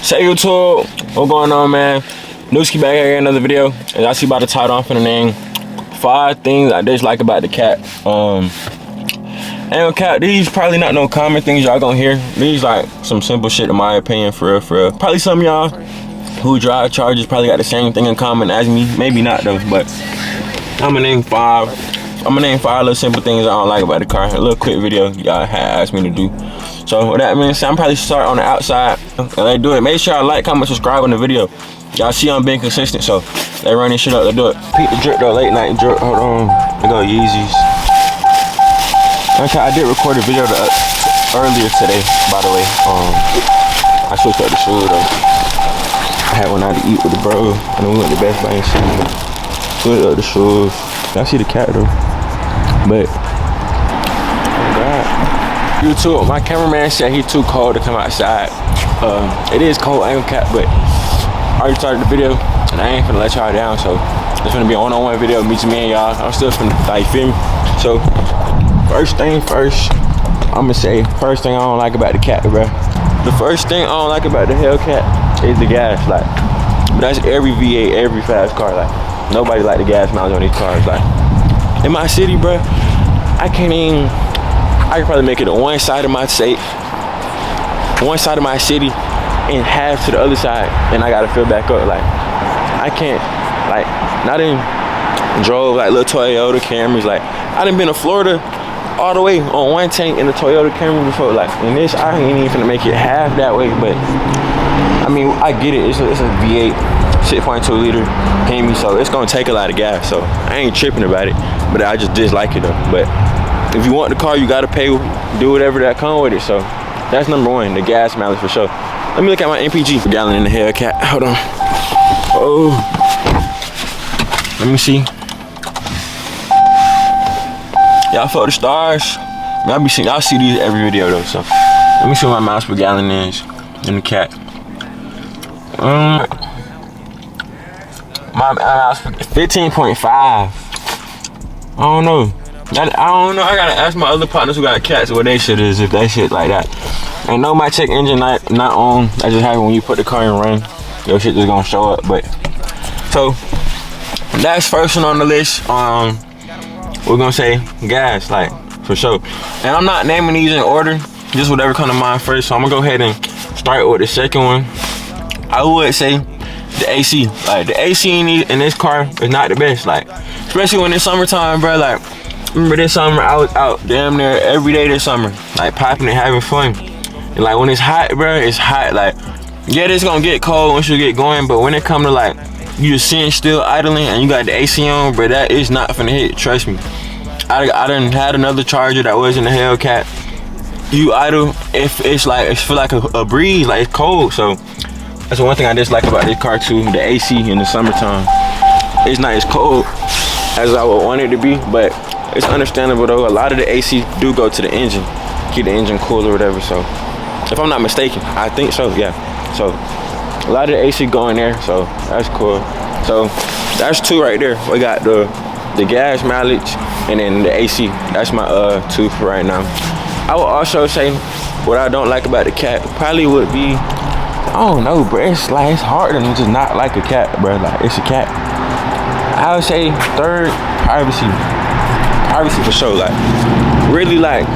Say YouTube, what's going on, man? Nooski back here, another video. As I see by the title, I'm finna name 5 things I dislike about the cat. And cat, these probably not no common things y'all gonna hear. These like some simple shit in my opinion, for real, for real. Probably some of y'all who drive Chargers probably got the same thing in common as me. Maybe not though, but I'm gonna name 5. I'm gonna name 5 little simple things I don't like about the car. A little quick video y'all had asked me to do. So with that being said, I'm probably start on the outside. And they do it. Make sure y'all like, comment, subscribe on the video. Y'all see I'm being consistent, so they run this shit up. They do it. Peep the drip though, late night drip. Hold on. They go Yeezys. Okay, I did record a video earlier today, by the way. I switched up the shoe though. I had one out to eat with the bro, and then we went to Best Buy and shit. Switched up the shoes. Y'all see the cat though, but oh God. YouTube, my cameraman said he too cold to come outside. It is cold, I ain't gonna cap, but I already started the video and I ain't finna let y'all down, so it's gonna be a one-on-one video, me and y'all. I'm still finna, like, feel me? So, first thing first, I'ma say, first thing I don't like about the cat, bro. The first thing I don't like about the Hellcat is the gas, like, but that's every V8, every fast car, like, nobody like the gas mileage on these cars, like, in my city, bro, I could probably make it to one side of my state, one side of my city, and half to the other side, and I gotta fill back up. Like, I can't, like, not even drove like little Toyota Camrys. Like, I done been to Florida all the way on one tank in the Toyota Camry before. Like, in this, I ain't even finna make it half that way. But I mean, I get it. It's a V8, 6.2 liter Hemi, so it's gonna take a lot of gas. So I ain't tripping about it, but I just dislike it though. But if you want the car, you gotta pay, do whatever that come with it. So that's number 1, the gas mileage for sure. Let me look at my MPG per gallon in the Hellcat. Hold on. Oh, let me see. Y'all fuck the stars. Y'all see these every video though. So let me see what my miles per gallon is in the cat. My miles per 15.5. I don't know. I don't know. I gotta ask my other partners who got cats what they shit is, if that shit like that. And no, my check engine not on. That just happens when you put the car in run. Your shit just gonna show up. But so that's first one on the list. We're gonna say gas, like, for sure. And I'm not naming these in order, just whatever come to mind first. So I'm gonna go ahead and start with the second one. I would say the AC. Like, the AC in this car is not the best. Like, especially when it's summertime, bro. Like, remember this summer, I was out damn near every day this summer, like popping and having fun. And like when it's hot, bro, it's hot. Like, yeah, it's gonna get cold once you get going, but when it come to like you just sitting still idling and you got the AC on, bro, that is not finna hit. Trust me. I done had another Charger that was in the Hellcat. You idle, if it's like, it feel like a breeze, like it's cold. So that's one thing I dislike about this car too. The AC in the summertime, it's not as cold as I would want it to be, but it's understandable though. A lot of the AC do go to the engine, keep the engine cool or whatever. So if I'm not mistaken, I think so, yeah. So a lot of the AC go in there, so that's cool. So that's 2 right there. We got the gas mileage and then the AC. That's my 2 for right now. I would also say what I don't like about the cat probably would be, I don't know, bro. It's like, it's hard to just not like a cat, bro. Like, it's a cat. I would say 3rd, privacy. Privacy for sure. Like, really, like,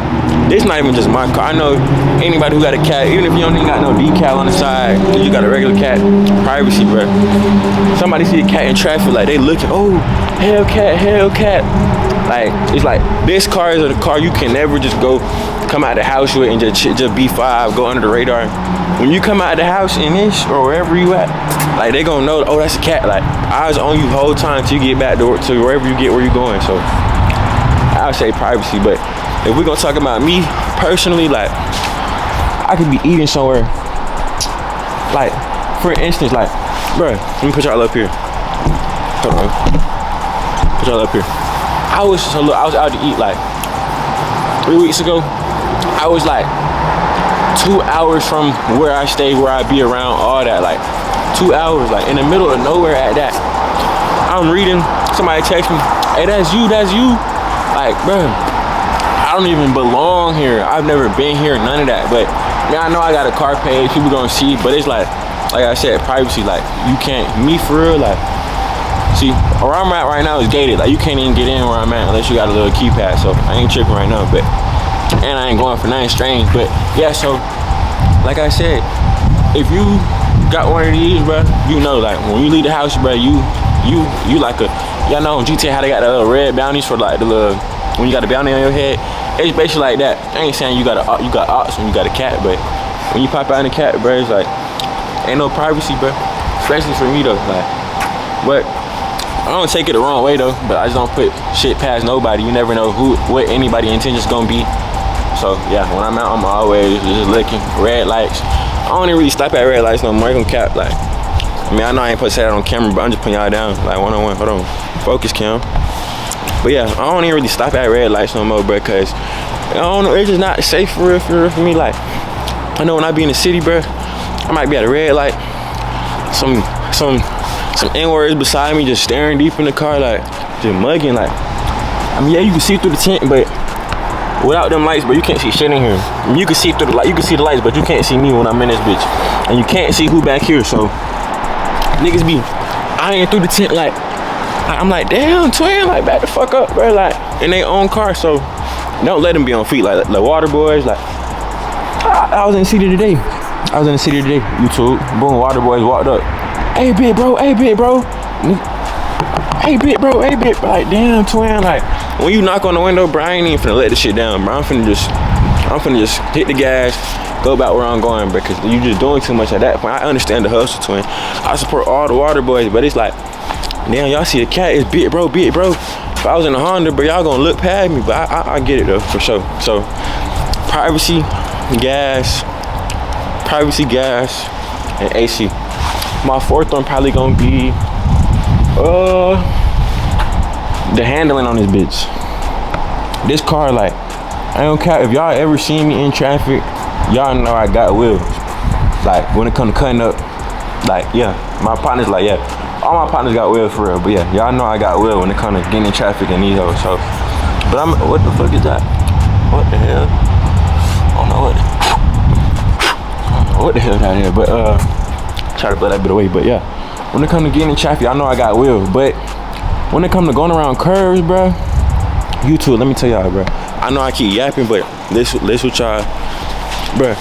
it's not even just my car. I know anybody who got a cat, even if you don't even got no decal on the side, you got a regular cat, privacy, bro. Somebody see a cat in traffic, like, they looking, oh, Hellcat, Hellcat. Like, it's like, this car is a car you can never just come out the house with and just B5, go under the radar. When you come out of the house in this or wherever you at, like, they gonna know, oh, that's a cat. Like, eyes on you the whole time till you get back to wherever you get where you going. So I would say privacy. But if we're gonna talk about me personally, like, I could be eating somewhere, like, for instance, like, bruh, let me put y'all up here. Hold on. Put y'all up here. I was out to eat like 3 weeks ago. I was like 2 hours from where I stay, where I be around, all that, like 2 hours, like in the middle of nowhere at that. I'm reading, somebody text me, hey, that's you. Like, bro, I don't even belong here. I've never been here, none of that. But man, I know I got a car page, people gonna see, but it's like, like I said, privacy. Like you can't, me for real. Like, see, where I'm at right now is gated. Like you can't even get in where I'm at unless you got a little keypad. So I ain't tripping right now, but and I ain't going for nothing strange. But yeah, so like I said, if you got one of these, bro, you know, like when you leave the house, bro, you like a, y'all know on GTA how they got the little red bounties for like the little, when you got a bounty on your head. It's basically like that. I ain't saying you got ops when you got a cat, but when you pop out in a cat, bro, it's like ain't no privacy, bro. Especially for me though, like. But I don't take it the wrong way though. But I just don't put shit past nobody. You never know what anybody's intentions gonna be. So yeah, when I'm out, I'm always just looking. Red lights. I don't even really stop at red lights no more. I ain't gonna cap. Like, I mean, I know I ain't supposed to say that on camera, but I'm just putting y'all down like one-on-one. Hold on, focus, Cam. But yeah, I don't even really stop at red lights no more, bro, cause I don't know, it's just not safe for real for me. Like, I know when I be in the city, bro, I might be at a red light, some N-words beside me just staring deep in the car, like just mugging. Like, I mean, yeah, you can see through the tent, but without them lights, bro, you can't see shit in here. You can see through the light, you can see the lights, but you can't see me when I'm in this bitch, and you can't see who back here. So niggas be eyeing through the tent like. I'm like, damn, twin, like back the fuck up, bro, like in their own car. So don't let them be on feet. Like the water boys, like I was in the city today. YouTube, boom, water boys walked up. Hey, big bro, hey, big bro. Hey, big bro, hey, big. Like, damn, twin, like when you knock on the window, bro, I ain't even finna let this shit down, bro. I'm finna just hit the gas, go back where I'm going, because you just doing too much at that point. I understand the hustle, twin. I support all the water boys, but it's like, damn, y'all see a cat, it's big, bro. If I was in a Honda, bro, y'all gonna look past me, but I get it though, for sure. So, privacy, gas, and AC. My fourth one probably gonna be, the handling on this bitch. This car, like, I don't care, if y'all ever seen me in traffic, y'all know I got wheels. Like, when it comes to cutting up, like, yeah, my partner's like, yeah. All my partners got wheels for real, but yeah, y'all know I got wheels when it comes to getting in traffic and these hoes. So, but what the fuck is that? What the hell? I don't know what the hell that is, but try to blow that bit away. But yeah, when it comes to getting in traffic, I know I got wheels, but when it comes to going around curves, bro, YouTube, let me tell y'all, bro. I know I keep yapping, but this what y'all, bro.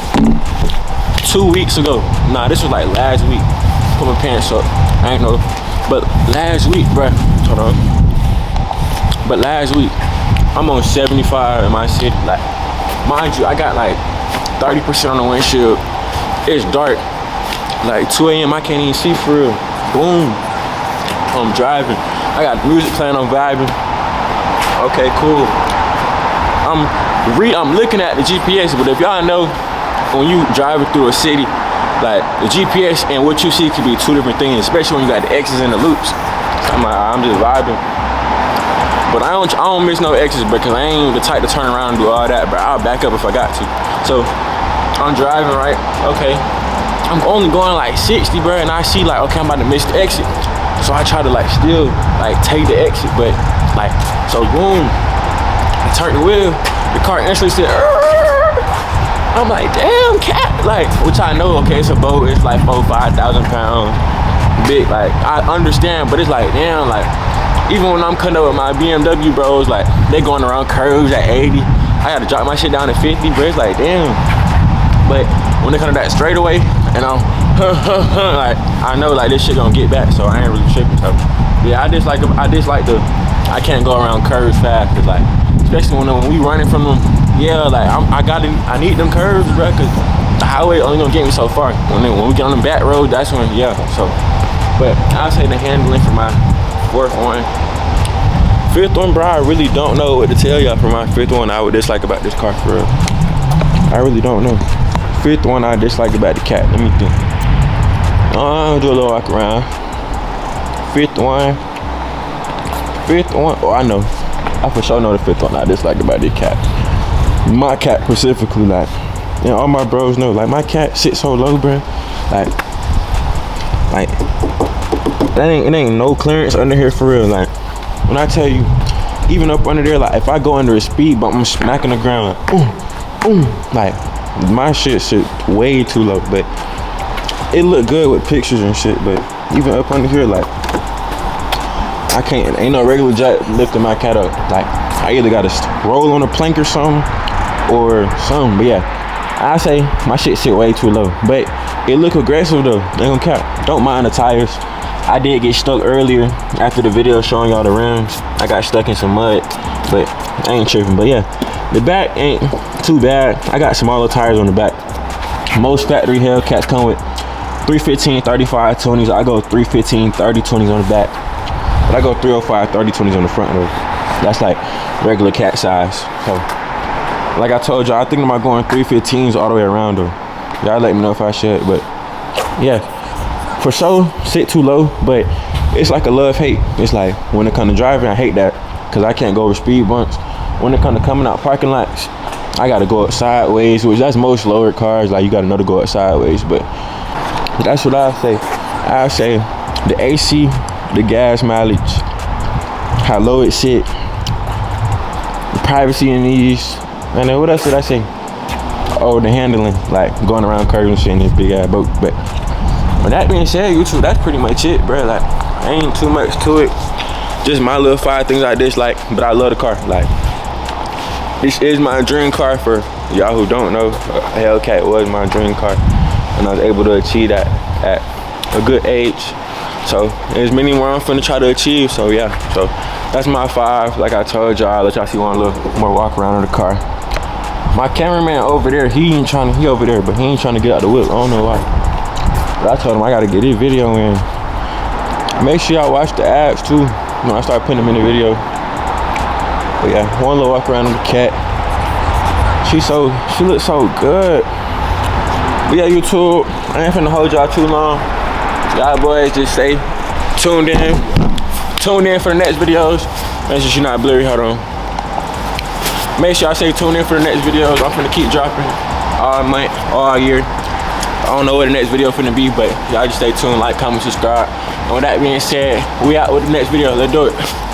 2 weeks ago, nah, this was like last week. Put my pants up. I ain't know, but last week, bruh, hold on. But last week, I'm on 75 in my city. Like, mind you, I got like 30% on the windshield. It's dark. Like 2 a.m. I can't even see for real. Boom. I'm driving. I got music playing. I'm vibing. Okay, cool. I'm looking at the GPS, but if y'all know, when you driving through a city, like the GPS and what you see could be two different things, especially when you got the X's and the loops. So I'm just vibing. But I don't miss no X's because I ain't the type to turn around and do all that, but I'll back up if I got to. So I'm driving, right? Okay. I'm only going like 60, bro, and I see like, okay, I'm about to miss the exit. So I try to like still like take the exit, but like, so boom, I turn the wheel, the car instantly said, I'm like, damn, cat, like, which I know, okay, it's a boat, it's like 4,000-5,000 pounds, big, like, I understand, but it's like, damn, like, even when I'm cutting up with my BMW bros, like, they going around curves at 80, I gotta drop my shit down to 50, bro, it's like, damn, but when they come to that straightaway, and I'm, like, I know, like, this shit gonna get back, so I ain't really tripping, so, yeah, I dislike I can't go around curves fast, cause, like, especially when we running from them. Yeah, like I need them curves, bro, cause the highway only gonna get me so far. When we get on the back road, that's when, yeah. So, but I'll say the handling for my fourth one. Fifth one, bro, I really don't know what to tell y'all for my fifth one. I would dislike about this car for real. I really don't know. Fifth one I dislike about the cat. Let me think. I'll do a little walk around. Fifth one. Oh, I know. I for sure know the fifth one I dislike about this cat. My cat specifically, like, you know, all my bros know, like, my cat sits so low, bro. Like it ain't no clearance under here for real. Like, when I tell you, even up under there, like, if I go under a speed bump, I'm smacking the ground, like, like, my shit way too low. But it look good with pictures and shit, but even up under here, like, I can't, ain't no regular jack lifting my cat up. Like, I either gotta roll on a plank or something, but yeah, I say my shit sit way too low, but it look aggressive though. Ain't gonna cap. Don't mind the tires. I did get stuck earlier after the video showing y'all the rims. I got stuck in some mud, but I ain't tripping. But yeah, the back ain't too bad. I got smaller tires on the back. Most factory Hellcats come with 315 35 20s. I go 315 30 20s on the back, but I go 305 30 20s on the front though. That's like regular cat size. So like I told y'all, I think about going 315s all the way around though. Y'all let me know if I should, but yeah, for sure sit too low. But it's like a love-hate. It's like when it comes to driving, I hate that because I can't go over speed bumps. When it comes to coming out parking lots, I gotta go up sideways, which that's most lower cars, like you gotta know to go up sideways. But that's what I say. I say the AC, the gas mileage, how low it sit, the privacy in these, and then what else did I say? Oh, the handling, like going around curves and shit in this big ass boat. But with that being said, YouTube, that's pretty much it, bro. Like, ain't too much to it. Just my little 5 things I dislike, but I love the car. Like, this is my dream car. For y'all who don't know, Hellcat was my dream car, and I was able to achieve that at a good age. So there's many more I'm finna try to achieve. So yeah, so that's my 5. Like I told y'all, I'll let y'all see one little more walk around of the car. My cameraman over there, he over there, but he ain't trying to get out the whip. I don't know why. But I told him I gotta get this video in. Make sure y'all watch the ads too when I start putting them in the video. But yeah, one little walk around with the cat. She looks so good. But yeah, YouTube, I ain't finna hold y'all too long. Y'all boys just stay tuned in. Tune in for the next videos. Make sure she's not blurry. Hold on. Make sure y'all stay tuned in for the next videos. I'm finna keep dropping all month, all year. I don't know what the next video finna be, but y'all just stay tuned, like, comment, subscribe. And with that being said, we out with the next video. Let's do it.